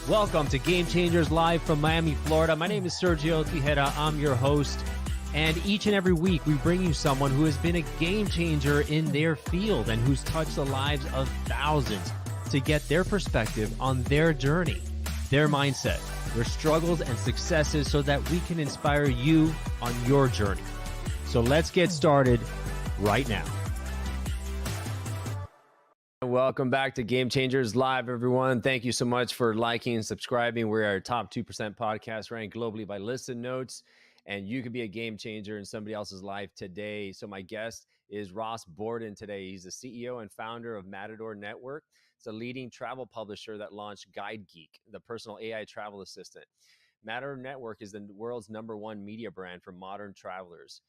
Welcome to Game Changers live from Miami, Florida. My name is Sergio Tejeda. I'm your host. And each and every week, we bring you someone who has been a game changer in their field and who's touched the lives of thousands to get their perspective on their journey, their mindset, their struggles and successes so that we can inspire you on your journey. So let's get started right now. Welcome back to Game Changers Live, everyone. Thank you so much for liking and subscribing. We're our top 2% podcast ranked globally by Listen Notes, and you could be a game changer in somebody else's life today. So my guest is Ross Borden today. He's the CEO and founder of Matador Network. It's a leading travel publisher that launched Geek, the personal AI travel assistant. Matador Network is the world's #1 media brand for modern travelers.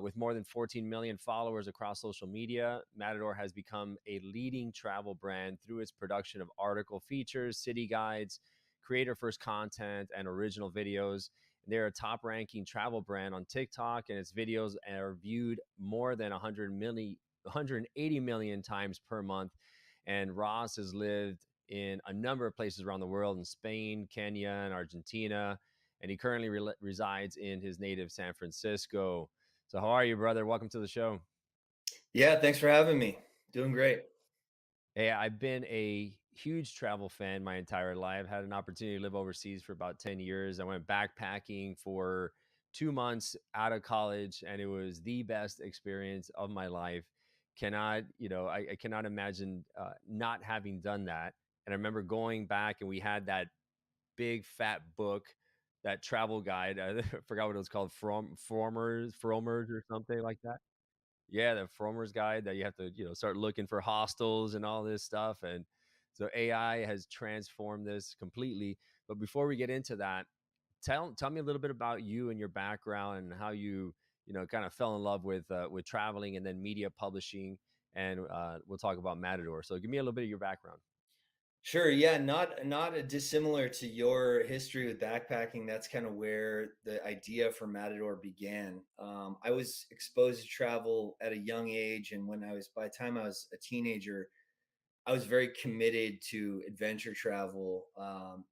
With more than 14 million followers across social media, Matador has become a leading travel brand through its production of article features, city guides, creator-first content, and original videos. They're a top-ranking travel brand on TikTok, and its videos are viewed more than 180 million times per month. And Ross has lived in a number of places around the world, in Spain, Kenya, and Argentina, and he currently resides in his native San Francisco. So how are you, brother? Welcome to the show. Yeah, thanks for having me. Doing great. Hey, I've been a huge travel fan my entire life. Had an opportunity to live overseas for about 10 years. I went backpacking for 2 months out of college, and it was the best experience of my life. I cannot imagine not having done that. And I remember going back, and we had that big fat book, that travel guide. I forgot what it was called, Frommer's or something like that. Yeah, the Frommer's guide that you have to, start looking for hostels and all this stuff. And so AI has transformed this completely. But before we get into that, tell me a little bit about you and your background and how you, kind of fell in love with traveling and then media publishing. And we'll talk about Matador. So give me a little bit of your background. Sure. Yeah, not a dissimilar to your history with backpacking. That's kind of where the idea for Matador began. I was exposed to travel at a young age, and by the time I was a teenager, I was very committed to adventure travel.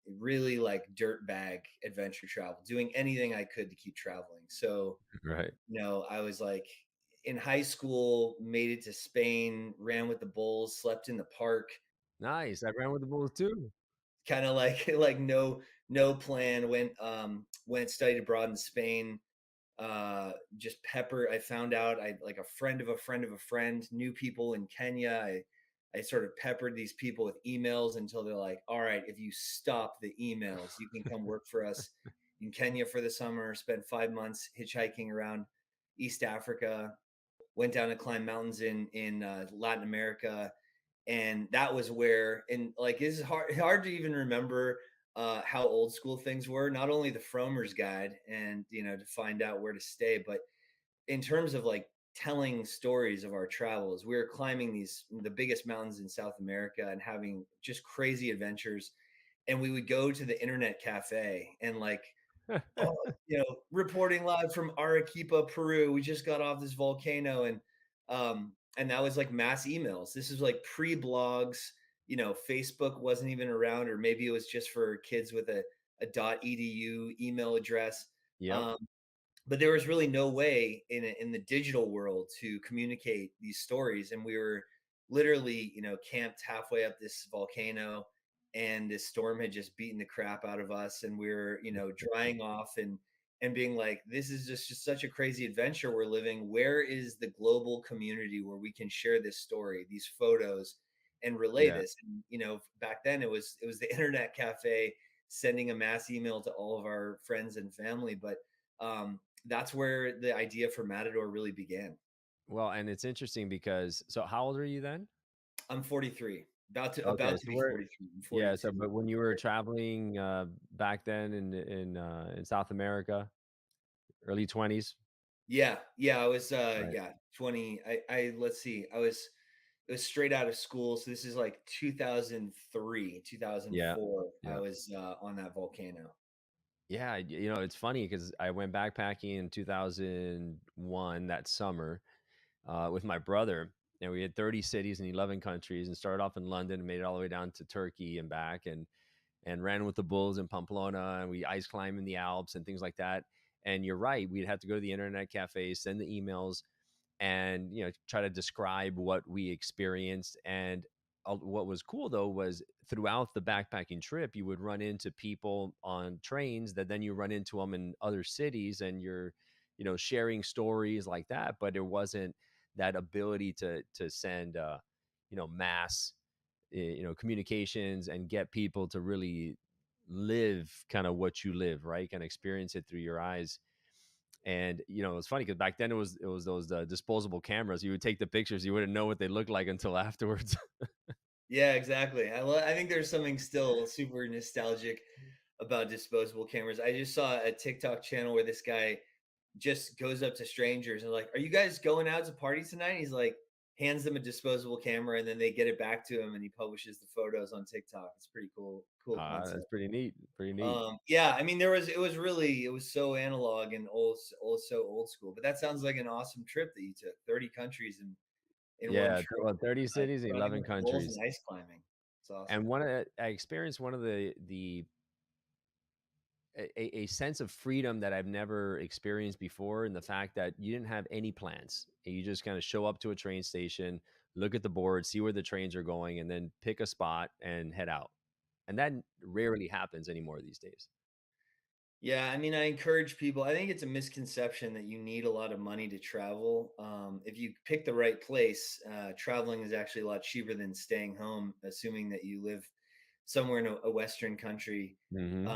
Really like dirt bag adventure travel, doing anything I could to keep traveling. So, Right. I was like in high school, made it to Spain, ran with the bulls, slept in the park. Nice. I ran with the Bulls too. Kind of like like no plan. Went studied abroad in Spain. Just pepper. I found out I like a friend of a friend of a friend knew people in Kenya. I sort of peppered these people with emails until they're like, all right, if you stop the emails, you can come work for us in Kenya for the summer. Spent 5 months hitchhiking around East Africa. Went down to climb mountains in Latin America, and that was where, and like it's hard to even remember how old school things were. Not only the Frommer's guide, and to find out where to stay, but in terms of like telling stories of our travels, we were climbing the biggest mountains in South America and having just crazy adventures. And we would go to the internet cafe and like, oh, reporting live from Arequipa, Peru. We just got off this volcano, and that was like mass emails. This is like pre-blogs. Facebook wasn't even around, or maybe it was just for kids with a .edu email address. Yep. Um, but there was really no way in the digital world to communicate these stories, and we were literally camped halfway up this volcano, and this storm had just beaten the crap out of us, and we were drying off and being like, this is just such a crazy adventure we're living. Where is the global community where we can share this story, these photos, and relay Yeah. this? And back then it was the internet cafe, sending a mass email to all of our friends and family. But that's where the idea for Matador really began. Well, and it's interesting because, so how old are you then? I'm 43, about to Okay, about to so be we're 43. I'm yeah. So, 42. but when you were traveling back then in South America, early 20s, Yeah, I was right? 20. I let's see. It was straight out of school, so this is like 2003, Yeah, 2004. I yeah, was on that volcano. yeah. It's funny because I went backpacking in 2001 that summer with my brother, and we had 30 cities in 11 countries, and started off in London and made it all the way down to Turkey and back, and and ran with the bulls in Pamplona, and we ice climb in the Alps and things like that. And you're right, we'd have to go to the internet cafes, send the emails, and try to describe what we experienced. And what was cool though was throughout the backpacking trip you would run into people on trains that then you run into them in other cities, and you're sharing stories like that. But it wasn't that ability to send mass communications and get people to really live kind of what you live, right? Kind of experience it through your eyes. And it's funny because back then it was those disposable cameras. You would take the pictures, you wouldn't know what they looked like until afterwards. Yeah, exactly. I think there's something still super nostalgic about disposable cameras. I just saw a TikTok channel where this guy just goes up to strangers and like, "Are you guys going out to party tonight?" He's like, hands them a disposable camera, and then they get it back to him, and he publishes the photos on TikTok. It's pretty cool That's concept. pretty neat. Pretty neat. Yeah, I mean, it was so analog and so old school. But that sounds like an awesome trip that you took. 30 countries in one Yeah, trip, well, 30 cities, running 11 with the bulls and countries. ice climbing. It's awesome. And I experienced one of the a sense of freedom that I've never experienced before, in the fact that you didn't have any plans. You just kind of show up to a train station, look at the board, see where the trains are going, and then pick a spot and head out. And that rarely happens anymore these days. Yeah, I mean, I encourage people. I think it's a misconception that you need a lot of money to travel. If you pick the right place, traveling is actually a lot cheaper than staying home, assuming that you live somewhere in a Western country. Hmm.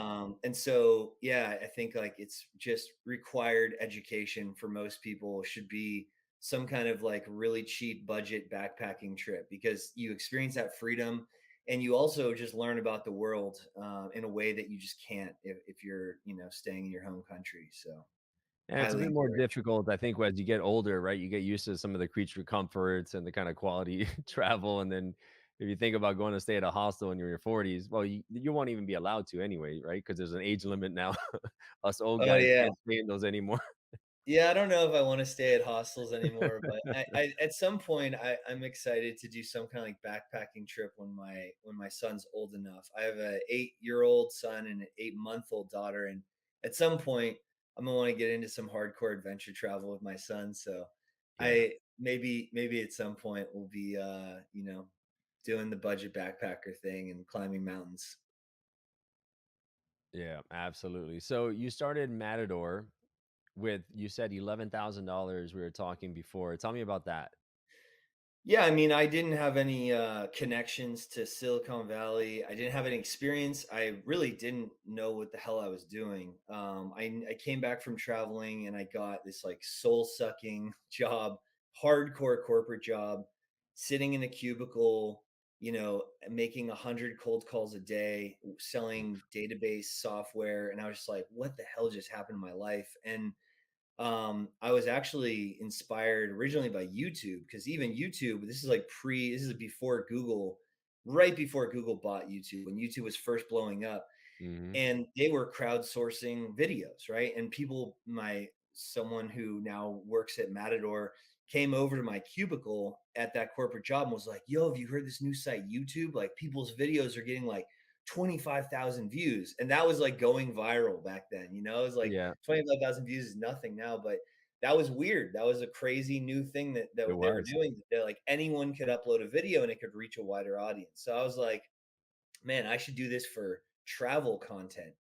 And so, yeah, I think like it's just required education for most people should be some kind of like really cheap budget backpacking trip, because you experience that freedom and you also just learn about the world in a way that you just can't if you're staying in your home country. So And it's a highly bit more encourage. difficult, I think, as you get older, right? You get used to some of the creature comforts and the kind of quality travel. And then if you think about going to stay at a hostel when you're in your 40s, well, you won't even be allowed to anyway, right? Because there's an age limit now. Us old Oh guys yeah. can't stay in those anymore. Yeah, I don't know if I want to stay at hostels anymore, but I at some point I'm excited to do some kind of like backpacking trip when my son's old enough. I have a 8-year-old son and an 8-month-old daughter, and at some point I'm gonna want to get into some hardcore adventure travel with my son. So Yeah. maybe at some point we'll be doing the budget backpacker thing and climbing mountains. Yeah, absolutely. So you started Matador with, you said $11,000. We were talking before. Tell me about that. Yeah, I mean, I didn't have any connections to Silicon Valley. I didn't have any experience. I really didn't know what the hell I was doing. I came back from traveling and I got this like soul sucking job, hardcore corporate job, sitting in a cubicle, making 100 cold calls a day, selling database software, and I was just like, what the hell just happened in my life? And I was actually inspired originally by YouTube, because even YouTube, this is before Google, right before Google bought YouTube, when YouTube was first blowing up, Hmm. and they were crowdsourcing videos, right? And someone who now works at Matador came over to my cubicle at that corporate job and was like, "Yo, have you heard this new site YouTube? Like people's videos are getting like 25,000 views." And that was like going viral back then, It was like Yeah, 25,000 views is nothing now, but that was weird. That was a crazy new thing that it they were was. doing. That like anyone could upload a video and it could reach a wider audience. So I was like, man, I should do this for travel content.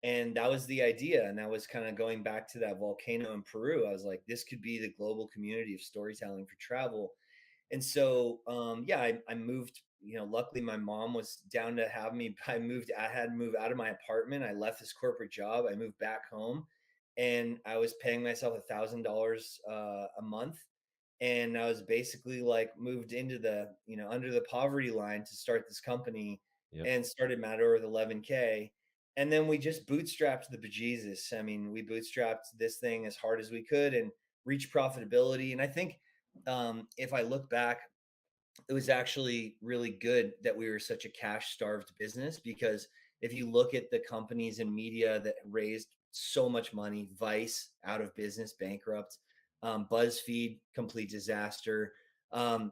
And that was the idea. And that was kind of going back to that volcano in Peru. I was like, this could be the global community of storytelling for travel. And so, yeah, I moved. Luckily, my mom was down to have me. I had to move out of my apartment. I left this corporate job. I moved back home, and I was paying myself $1,000 a month, and I was basically like moved into the under the poverty line to start this company, Yep. and started Matador with 11K, and then we just bootstrapped the bejesus. I mean, we bootstrapped this thing as hard as we could and reached profitability. And I think if I look back, it was actually really good that we were such a cash starved business, because if you look at the companies in media that raised so much money, Vice out of business, bankrupt, BuzzFeed complete disaster,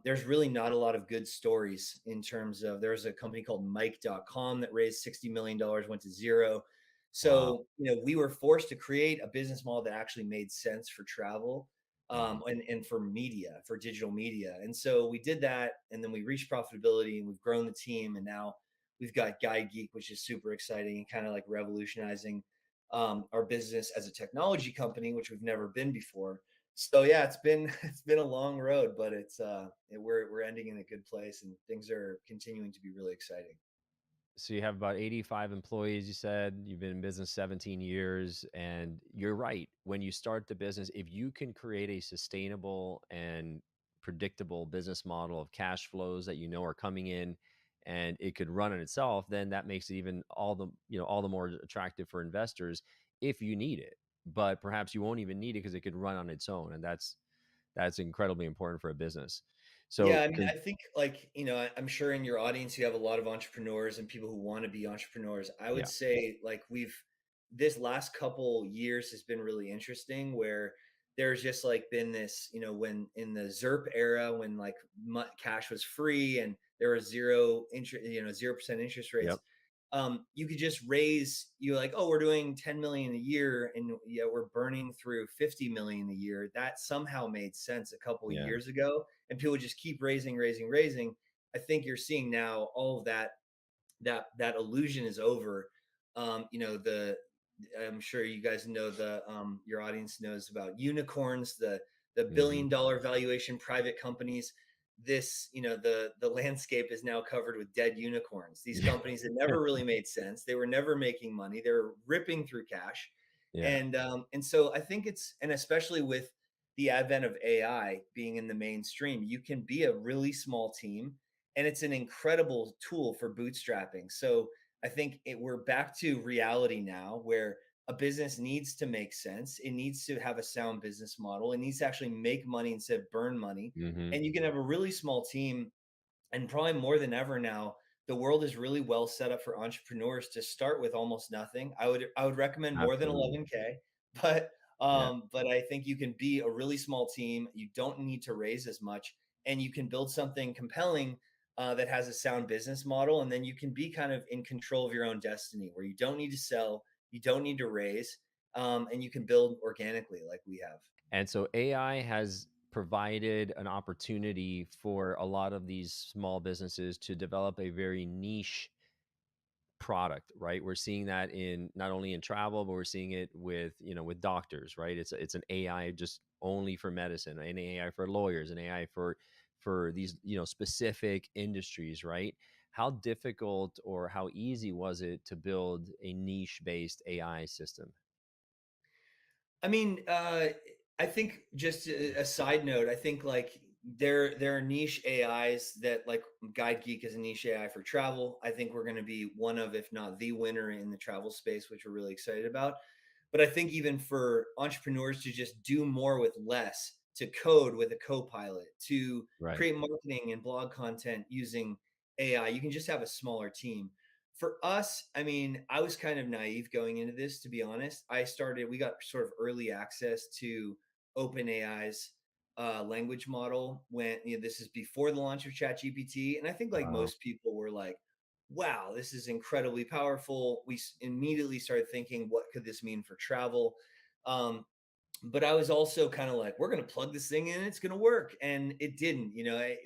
There's really not a lot of good stories in terms of there's a company called Mike.com that raised $60 million, went to zero. Wow. So, we were forced to create a business model that actually made sense for travel, Mhm. and for media, for digital media. And so we did that, and then we reached profitability and we've grown the team. And now we've got Geek, which is super exciting and kind of like revolutionizing our business as a technology company, which we've never been before. So yeah, it's been it's been a long road, but we're ending in a good place, and things are continuing to be really exciting. So you have about 85 employees, you said. You've been in business 17 years, and you're right. When you start the business, if you can create a sustainable and predictable business model of cash flows that you know are coming in and it could run on itself, then that makes it even all the more attractive for investors if you need it. But perhaps you won't even need it because it could run on its own, and that's incredibly important for a business. Yeah, So, I mean, I think like, I'm sure in your audience you have a lot of entrepreneurs and people who want to be entrepreneurs. I would yeah. say like we've this last couple years has been really interesting where there's just like been this, when in the ZERP era when like cash was free and there was zero interest, 0% interest rates, Yep. you could just raise you like, oh, we're doing 10 million a year and yeah, we're burning through 50 million a year. That somehow made sense a couple of Yeah. years ago, and people just keep raising. I think you're seeing now all of that illusion is over. The I'm sure you guys know your audience knows about unicorns, the Hmm. billion-dollar valuation private companies. This, the landscape is now covered with dead unicorns. These Yeah. companies that never really made sense. They were never making money. They were ripping through cash. Yeah. And so I think and especially with the advent of AI being in the mainstream, you can be a really small team and it's an incredible tool for bootstrapping. So I think we're back to reality now where a business needs to make sense. It needs to have a sound business model. It needs to actually make money instead of burn money. Hmm. And you can have a really small team, and probably more than ever now, the world is really well set up for entrepreneurs to start with almost nothing. I would recommend more than Absolutely. 11K, but Yeah. I think you can be a really small team. You don't need to raise as much, and you can build something compelling that has a sound business model, and then you can be kind of in control of your own destiny, where you don't need to sell, you don't need to raise, and you can build organically like we have. And so AI has provided an opportunity for a lot of these small businesses to develop a very niche product, right? We're seeing that in not only in travel, but we're seeing it with, with doctors, right? It's an AI just only for medicine, an AI for lawyers, an AI for these, specific industries, right? How difficult or how easy was it to build a niche based AI system? I mean, I think just a side note, I think like there are niche AIs that like Guide Geek is a niche AI for travel. I think we're going to be one of, if not the winner in the travel space, which we're really excited about. But I think even for entrepreneurs to just do more with less, to code with a co-pilot, to Right. create marketing and blog content using AI, you can just have a smaller team. For us, I mean, I was kind of naive going into this, to be honest. We got sort of early access to OpenAI's language model when, this is before the launch of ChatGPT. And I think like Wow. most people were like, wow, this is incredibly powerful. We immediately started thinking, what could this mean for travel? Um, but I was also kind of like, we're going to plug this thing in, it's going to work, and it didn't.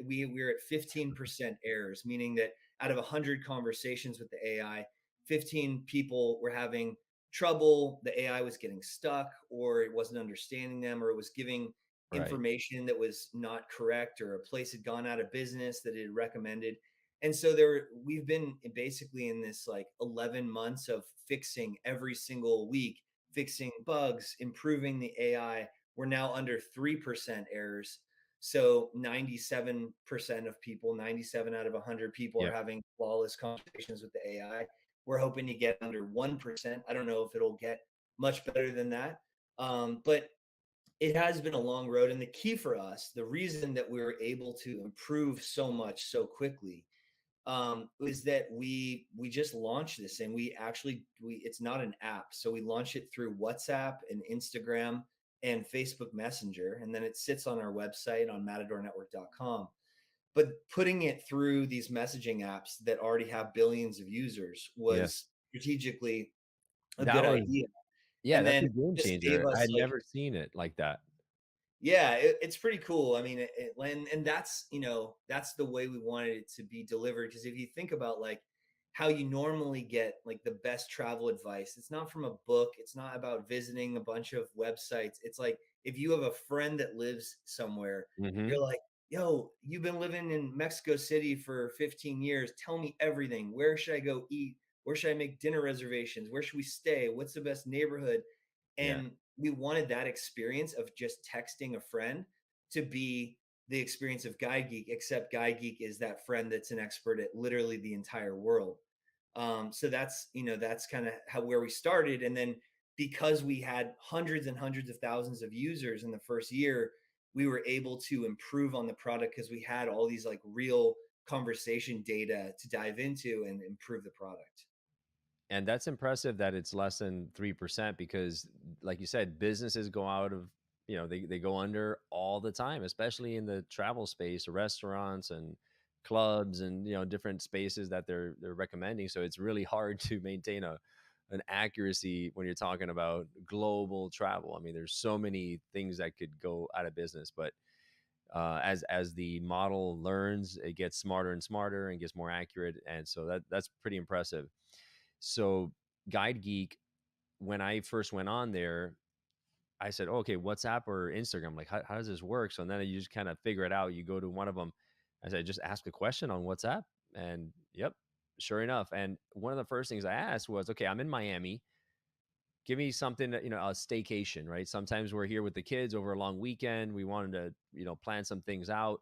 We were at 15% errors, meaning that out of 100 conversations with the AI, 15 people were having trouble. The AI was getting stuck, or it wasn't understanding them, or it was giving Right. information that was not correct, or a place had gone out of business that it had recommended. And so we've been basically in this like 11 months of fixing every single week, fixing bugs, improving the AI. We're now under 3% errors. So 97% of people, 97 out of 100 people are Yep. having flawless conversations with the AI. We're hoping to get under 1%. I don't know if it'll get much better than that. But it has been a long road. And the key for us, the reason that we were able to improve so much so quickly, is that we just launched this, and we it's not an app, so we launched it through WhatsApp and Instagram and Facebook Messenger, and then it sits on our website on matadornetwork.com. But putting it through these messaging apps that already have billions of users Yes. was strategically a That good was idea. yeah, And that's then a game this gave changer. I us had like, never seen it like that. yeah, it's pretty cool. I mean, and that's, that's the way we wanted it to be delivered. Because if you think about like how you normally get like the best travel advice, it's not from a book. It's not about visiting a bunch of websites. It's like if you have a friend that lives somewhere, Mhm. you're like, yo, you've been living in Mexico City for 15 years. Tell me everything. Where should I go eat? Where should I make dinner reservations? Where should we stay? What's the best neighborhood? Yeah. And we wanted that experience of just texting a friend to be the experience of Guide Geek, except Guide Geek is that friend that's an expert at literally the entire world. So that's, that's kind of how where we started. And then because we had hundreds and hundreds of thousands of users in the first year, we were able to improve on the product because we had all these like real conversation data to dive into and improve the product. And that's impressive that it's less than 3% because like you said, businesses go out of, they go under all the time, especially in the travel space, restaurants and clubs and, different spaces that they're recommending. So it's really hard to maintain an accuracy when you're talking about global travel. I mean, there's so many things that could go out of business, but as the model learns, it gets smarter and smarter and gets more accurate, and so that's pretty impressive. So Guide Geek, when I first went on there, I said, oh, okay, WhatsApp or Instagram? Like, how does this work? So then you just kind of figure it out. You go to one of them. I said, just ask a question on WhatsApp. And yep, sure enough. And one of the first things I asked was, okay, I'm in Miami. Give me something, a staycation, right? Sometimes we're here with the kids over a long weekend. We wanted to, plan some things out.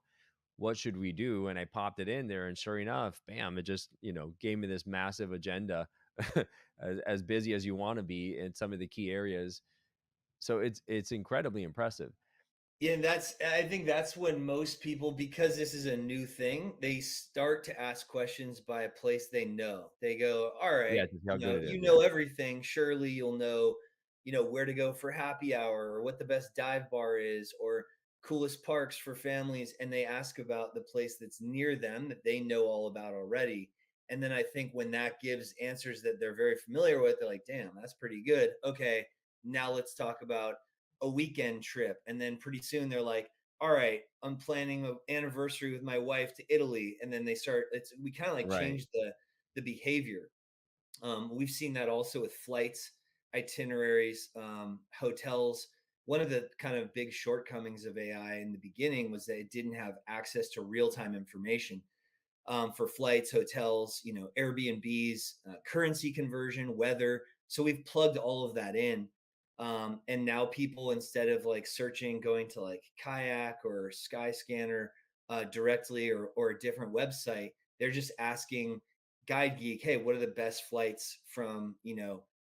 What should we do? And I popped it in there, and sure enough, bam, it just, gave me this massive agenda, as busy as you want to be in some of the key areas. So it's incredibly impressive. Yeah, and I think that's when most people, because this is a new thing, they start to ask questions by a place they know. They go, all Yeah, right, to see how good it is. you Yeah. know everything. Surely you'll know, where to go for happy hour or what the best dive bar is or coolest parks for families. And they ask about the place that's near them that they know all about already. And then I think when that gives answers that they're very familiar with, they're like, damn, that's pretty good. Okay, now let's talk about a weekend trip. And then pretty soon they're like, all right, I'm planning an anniversary with my wife to Italy. And then they start, we kind of like Right. change the behavior. We've seen that also with flights, itineraries, hotels. One of the kind of big shortcomings of AI in the beginning was that it didn't have access to real-time information for flights, hotels, Airbnbs, currency conversion, weather. So we've plugged all of that in. And now people, instead of like searching, going to like Kayak or Skyscanner directly or a different website, they're just asking Guide Geek, hey, what are the best flights from,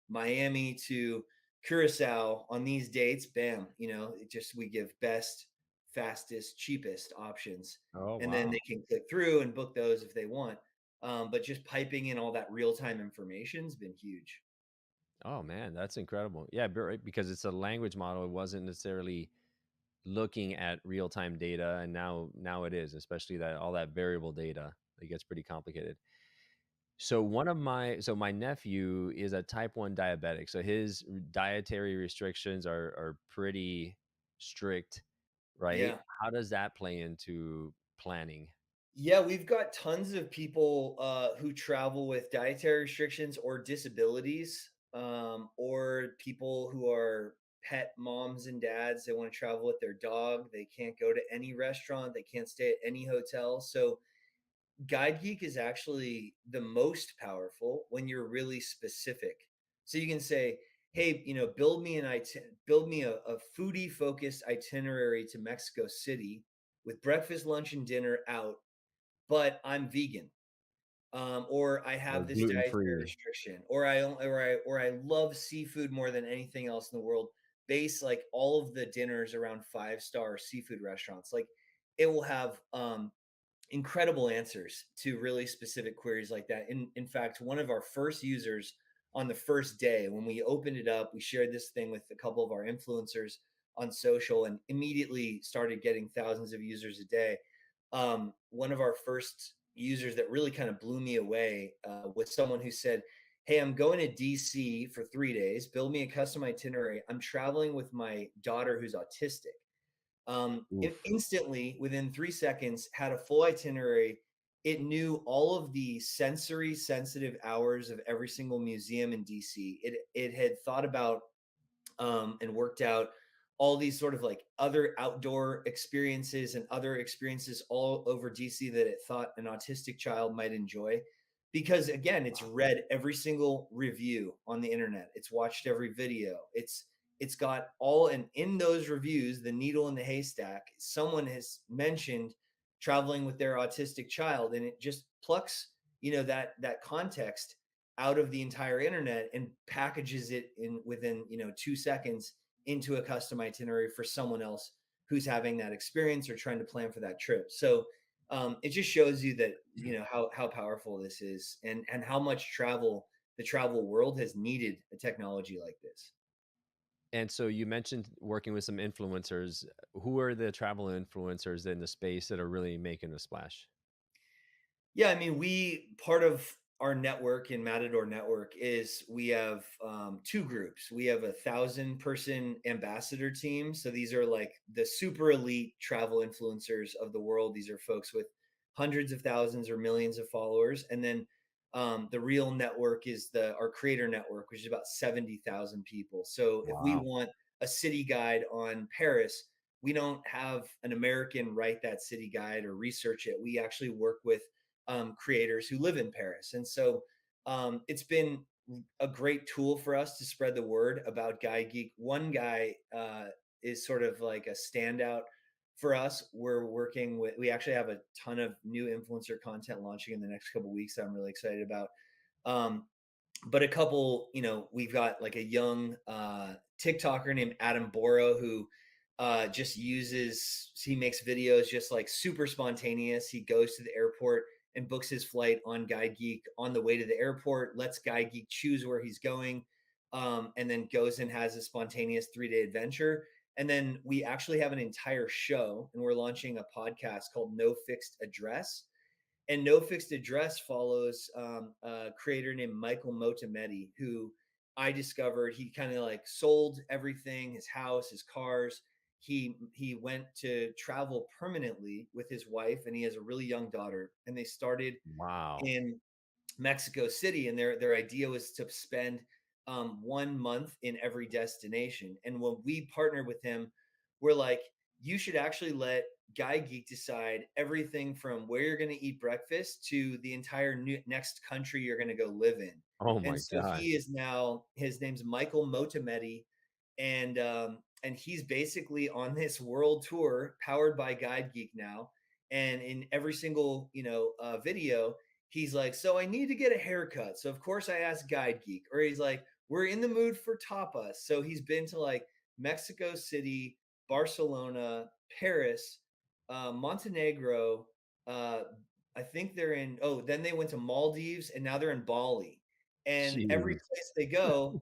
Miami to Curacao on these dates? Bam, it just, we give best, fastest, cheapest options, Oh, and then wow. they can click through and book those if they want. But just piping in all that real time information has been huge. Oh man, that's incredible. Yeah, right, because it's a language model. It wasn't necessarily looking at real time data, and now it is, especially that all that variable data. It gets pretty complicated. So my nephew is a type 1 diabetic. So his dietary restrictions are pretty strict, right? Yeah. How does that play into planning? Yeah, we've got tons of people who travel with dietary restrictions or disabilities, or people who are pet moms and dads. They want to travel with their dog. They can't go to any restaurant. They can't stay at any hotel. So Guide Geek is actually the most powerful when you're really specific. So you can say, "Hey, build me a foodie focused itinerary to Mexico City with breakfast, lunch, and dinner out, but I'm vegan, or I Or have this gluten dietary free? restriction, or I love seafood more than anything else in the world." Base like all of the dinners around 5-star seafood restaurants. Like it will have incredible answers to really specific queries like that. In fact, one of our first users on the first day when we opened it up, we shared this thing with a couple of our influencers. on social and immediately started getting thousands of users a day. One of our first users that really kind of blew me away was someone who said, "Hey, I'm going to DC for 3 days. Build me a custom itinerary. I'm traveling with my daughter who's autistic." It Oof. instantly, within 3 seconds, had a full itinerary. It knew all of the sensory sensitive hours of every single museum in DC. It had thought about and worked out all these sort of like other outdoor experiences and other experiences all over DC that it thought an autistic child might enjoy. Because again, it's read every single review on the internet. It's watched every video. It's got all, and in those reviews, the needle in the haystack, someone has mentioned traveling with their autistic child, and it just plucks, that context out of the entire internet and packages it in within 2 seconds into a custom itinerary for someone else who's having that experience or trying to plan for that trip. So it just shows you that how powerful this is, and how much the travel world has needed a technology like this. And so you mentioned working with some influencers. Who are the travel influencers in the space that are really making a splash? Yeah, I mean, we part of our network in Matador Network is we have two groups. We have 1,000-person ambassador team. So these are like the super elite travel influencers of the world. These are folks with hundreds of thousands or millions of followers. And then the real network is our creator network, which is about 70,000 people. So if we Wow. want a city guide on Paris, we don't have an American write that city guide or research it. We actually work with creators who live in Paris. And so it's been a great tool for us to spread the word about Guide Geek. One guy is sort of like a standout for us. We actually have a ton of new influencer content launching in the next couple of weeks that I'm really excited about. Um, but a couple, we've got like a young TikToker named Adam Boro who he makes videos just like super spontaneous. He goes to the airport and books his flight on Guide Geek on the way to the airport, lets Guide Geek choose where he's going, and then goes and has a spontaneous 3-day adventure. And then we actually have an entire show, and we're launching a podcast called No Fixed Address. And No Fixed Address follows a creator named Michael Motametti, who I discovered he kind of like sold everything, his house, his cars. He went to travel permanently with his wife, and he has a really young daughter. And they started Wow. in Mexico City, and their idea was to spend 1 month in every destination. And when we partnered with him, we're like, you should actually let Guy Geek decide everything from where you're going to eat breakfast to the entire next country you're going to go live in. Oh And my so he gosh. is now, his name's Michael Motametti, and he's basically on this world tour powered by Guide Geek now. And in every single video, he's like, "So I need to get a haircut." So of course I asked Guide Geek, or he's like, "We're in the mood for tapas." So he's been to like Mexico City, Barcelona, Paris, Montenegro. Uh, I think they're in. Oh, then they went to Maldives, and now they're in Bali. And every Jeez. place they go,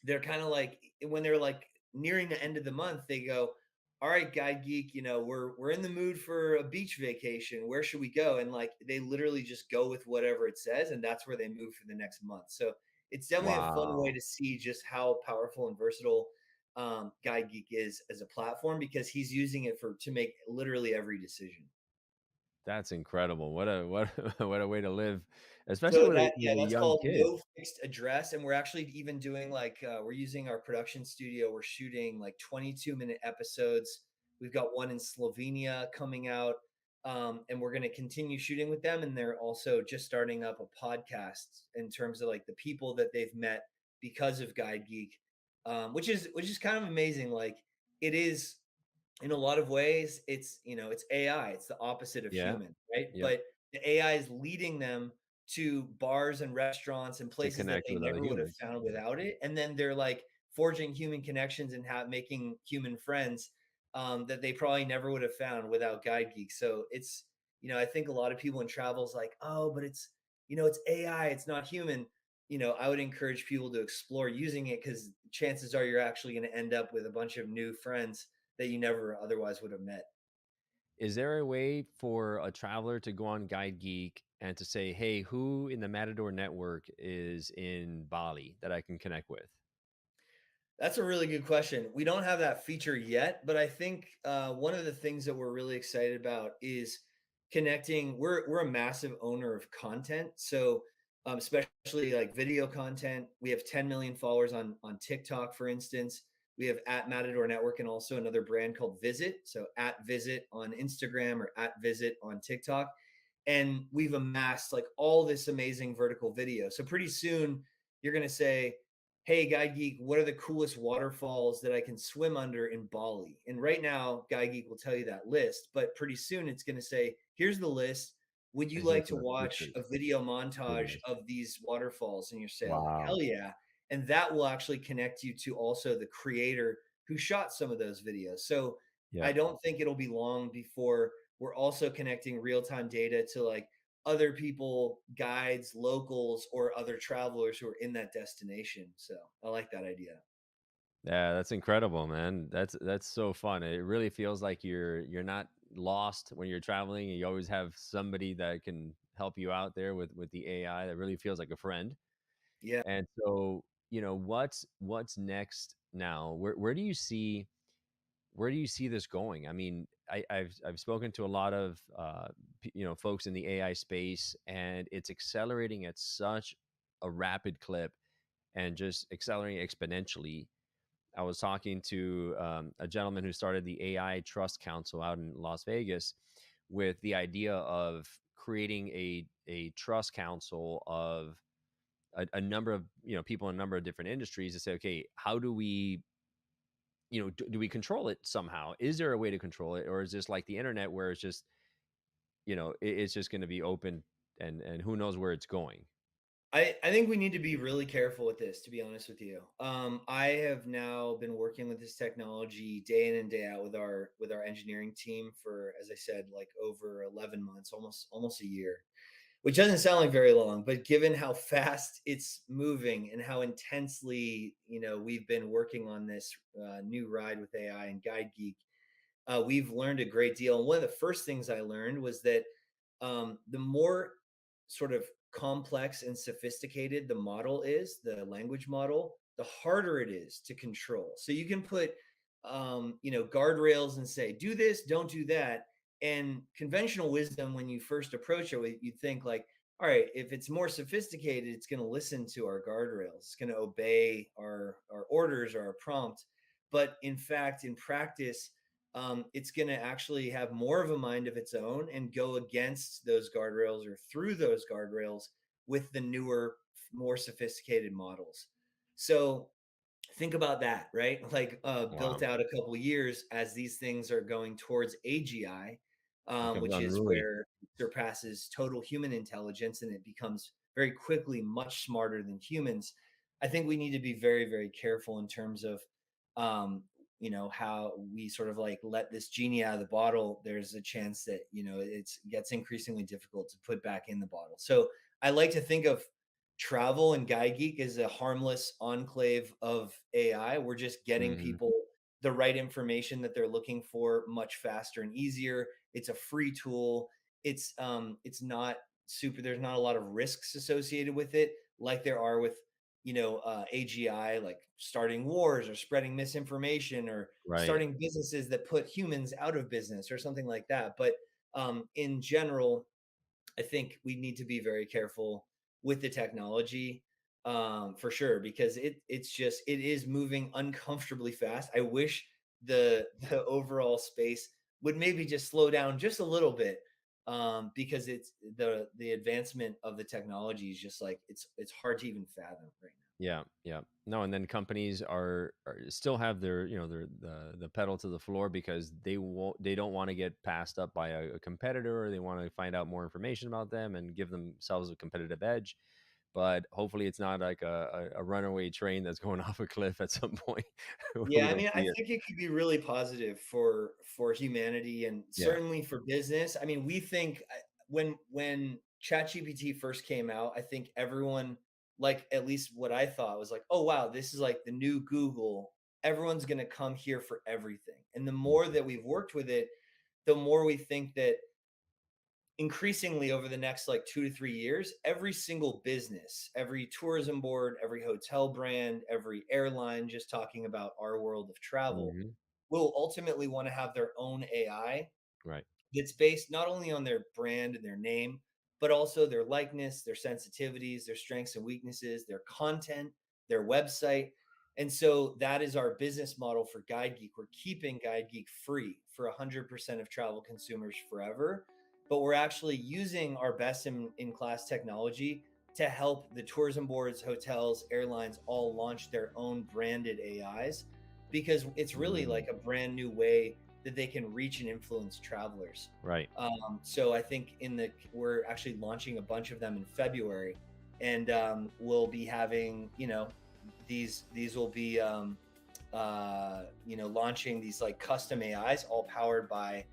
they're kind of like when they're like nearing the end of the month, they go, "All right, Guide Geek, we're in the mood for a beach vacation. Where should we go?" And like they literally just go with whatever it says, and that's where they move for the next month. So it's definitely a fun way Wow. to see just how powerful and versatile Guide Geek is as a platform, because he's using it to make literally every decision. That's incredible. What what a way to live, especially So with yeah, with a that's young called kid. No Fixed Address, and we're actually even doing like we're using our production studio. We're shooting like 22-minute episodes. We've got one in Slovenia coming out, and we're going to continue shooting with them. And they're also just starting up a podcast in terms of like the people that they've met because of Guide Geek, which is kind of amazing. Like it is in a lot of ways, it's AI. It's the opposite of Yeah. human, right? Yep. But the AI is leading them to bars and restaurants and To places that connect they with other never would have humans. found without it. And then they're like forging human connections and making human friends that they probably never would have found without Guide Geek. So I think a lot of people in travel is like, oh, but it's AI, it's not human. I would encourage people to explore using it because chances are you're actually going to end up with a bunch of new friends that you never otherwise would have met. Is there a way for a traveler to go on Guide Geek and to say, "Hey, who in the Matador network is in Bali that I can connect with?" That's a really good question. We don't have that feature yet, but I think one of the things that we're really excited about is connecting. We're a massive owner of content, so especially like video content. We have 10 million followers on TikTok, for instance. We have at Matador Network and also another brand called Visit. So at Visit on Instagram or at Visit on TikTok, and we've amassed like all this amazing vertical video. So pretty soon you're going to say, "Hey, Guide Geek, what are the coolest waterfalls that I can swim under in Bali?" And right now, Guide Geek will tell you that list, but pretty soon it's going to say, "Here's the list. Would you And here's like to the watch pictures. a video montage Videos. of these waterfalls?" And you say, like, Wow. "Hell yeah." And that will actually connect you to also the creator who shot some of those videos. So I Yeah. don't think it'll be long before we're also connecting real-time data to like other people, guides, locals, or other travelers who are in that destination. So I like that idea. Yeah, that's incredible, man. That's so fun. It really feels like you're not lost when you're traveling. You always have somebody that can help you out there with the AI that really feels like a friend. Yeah. And so, what's next now? Where do you see this going? I mean, I've spoken to a lot of folks in the AI space, and it's accelerating at such a rapid clip and just accelerating exponentially. I was talking to a gentleman who started the AI Trust Council out in Las Vegas with the idea of creating a trust council of a number of people in a number of different industries to say, okay, how do we do we control it somehow? Is there a way to control it, or is this like the internet where it's just it's just going to be open and who knows where it's going? I think we need to be really careful with this, to be honest with you. I have now been working with this technology day in and day out with our engineering team for, as I said, like over 11 months, almost a year, which doesn't sound like very long, but given how fast it's moving and how intensely, we've been working on this new ride with AI and Guide Geek, we've learned a great deal. And one of the first things I learned was that the more sort of complex and sophisticated the model is, the language model, the harder it is to control. So you can put, guardrails and say, do this, don't do that. And conventional wisdom, when you first approach it, you think like, all right, if it's more sophisticated, it's going to listen to our guardrails. It's going to obey our orders or our prompt. But in fact, in practice, it's going to actually have more of a mind of its own and go against those guardrails or through those guardrails with the newer, more sophisticated models. So think about that, right? Like built Wow, out a couple years as these things are going towards AGI, becomes which is unruly. where it surpasses total human intelligence and it becomes very quickly much smarter than humans. I think we need to be very, very careful in terms of, how we sort of like let this genie out of the bottle. There's a chance that, it gets increasingly difficult to put back in the bottle. So I like to think of travel and Guide Geek is a harmless enclave of AI. We're just getting Hmm. people the right information that they're looking for much faster and easier. It's a free tool. It's not super. There's not a lot of risks associated with it, like there are with AGI, like starting wars or spreading misinformation or Right. starting businesses that put humans out of business or something like that. But in general, I think we need to be very careful with the technology, for sure, because it is moving uncomfortably fast. I wish the overall space would maybe just slow down just a little bit, because it's the advancement of the technology is just like it's hard to even fathom right now. Yeah, yeah. No, and then companies are still have their, the pedal to the floor because they don't want to get passed up by a competitor, or they want to find out more information about them and give themselves a competitive edge. But hopefully it's not like a runaway train that's going off a cliff at some point. We Yeah, I don't mean, I see it. think it could be really positive for humanity and Yeah. certainly for business. I mean, we think when ChatGPT first came out, I think everyone like at least what I thought was like, oh wow, this is like the new Google. Everyone's going to come here for everything. And the more that we've worked with it, the more we think that increasingly over the next like 2 to 3 years, every single business, every tourism board, every hotel brand, every airline, just talking about our world of travel, Mm-hmm. will ultimately want to have their own AI Right. that's based not only on their brand and their name, but also their likeness, their sensitivities, their strengths and weaknesses, their content, their website. And so that is our business model for Guide Geek. We're keeping Guide Geek free for 100% of travel consumers forever, but we're actually using our best in class technology to help the tourism boards, hotels, airlines all launch their own branded AIs, because it's really like a brand new way that they can reach and influence travelers. Right. So I think we're actually launching a bunch of them in February, and we'll be having, these will be launching these like custom AIs all powered by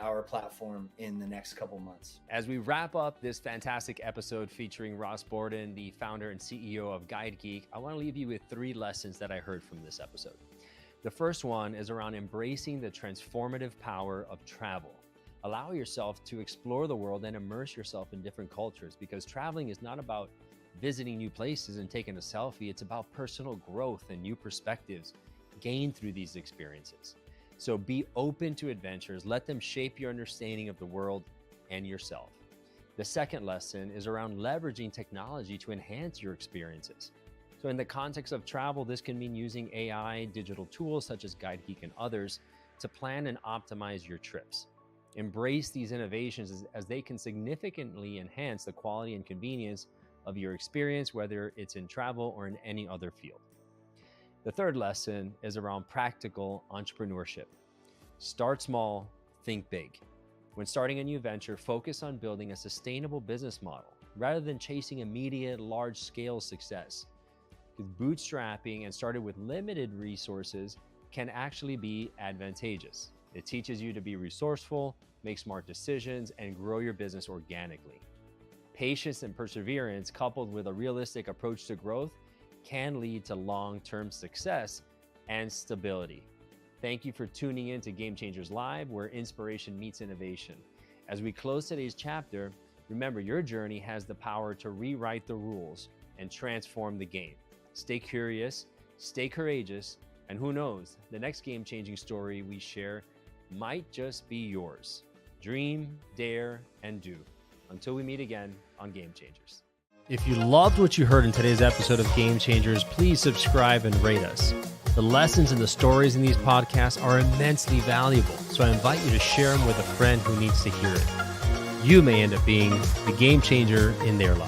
our platform in the next couple months. As we wrap up this fantastic episode featuring Ross Borden, the founder and CEO of Guide Geek, I want to leave you with 3 lessons that I heard from this episode. The first one is around embracing the transformative power of travel. Allow yourself to explore the world and immerse yourself in different cultures, because traveling is not about visiting new places and taking a selfie. It's about personal growth and new perspectives gained through these experiences. So be open to adventures. Let them shape your understanding of the world and yourself. The second lesson is around leveraging technology to enhance your experiences. So in the context of travel, this can mean using AI, digital tools such as Guide Geek and others to plan and optimize your trips. Embrace these innovations as they can significantly enhance the quality and convenience of your experience, whether it's in travel or in any other field. The third lesson is around practical entrepreneurship. Start small, think big. When starting a new venture, focus on building a sustainable business model rather than chasing immediate, large-scale success. Because bootstrapping and starting with limited resources can actually be advantageous. It teaches you to be resourceful, make smart decisions, and grow your business organically. Patience and perseverance, coupled with a realistic approach to growth, can lead to long-term success and stability. Thank you for tuning in to Game Changers Live, where inspiration meets innovation. As we close today's chapter, remember your journey has the power to rewrite the rules and transform the game. Stay curious, stay courageous, and who knows, the next game-changing story we share might just be yours. Dream, dare, and do. Until we meet again on Game Changers. If you loved what you heard in today's episode of Game Changers, please subscribe and rate us. The lessons and the stories in these podcasts are immensely valuable, so I invite you to share them with a friend who needs to hear it. You may end up being the game changer in their life.